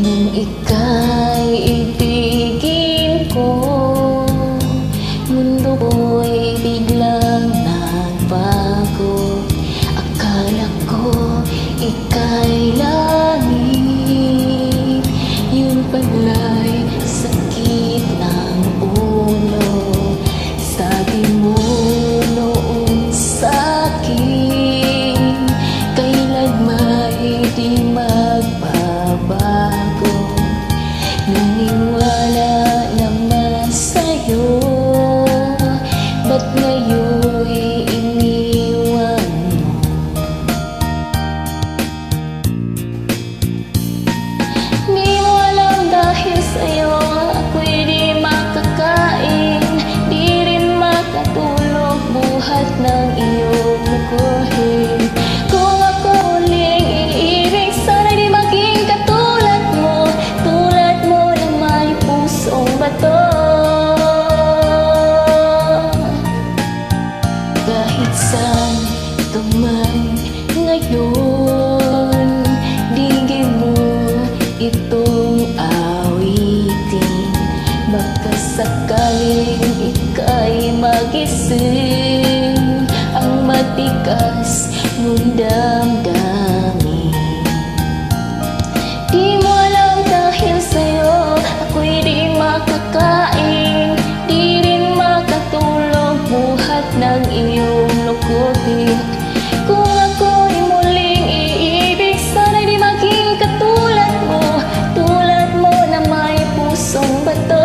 Nung ika'y ibigin ko, mundo ko'y biglang nagbago. Akala ko ika'y langit, yun pala'y sakit ng ulo. Sabi mo noon sa'kin, kailan may di magbabago. Naniwala naman sa'yo, ba't ngayon'y iniwan mo? Di mo alam dahil sa'yo ako'y di makakain, di rin makatulog buhat ng iyong lukuhin. Kung ako uling iibig, sana di maging katulad mo, tulad mo na may pusong bato. Kahit saan ito man ngayon, digin mo itong awitin. Baka sakaling ika'y magising, ang matigas mong damdamin. Di mo alam dahil sa'yo ako'y di makakain, di rin makatulog buhat ng iyong lukuhin. Kung ako'y muling iibig, sana'y di maging katulad mo na may pusong bato.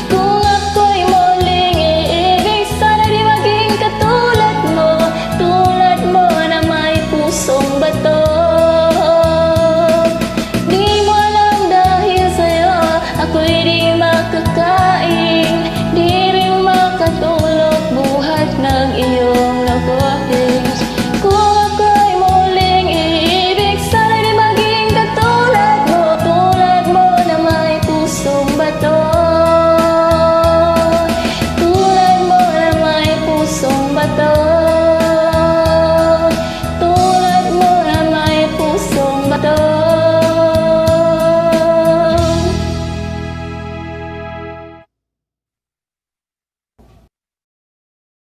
Kung ako'y muling iibig, sana di maging katulad mo na may pusong bato.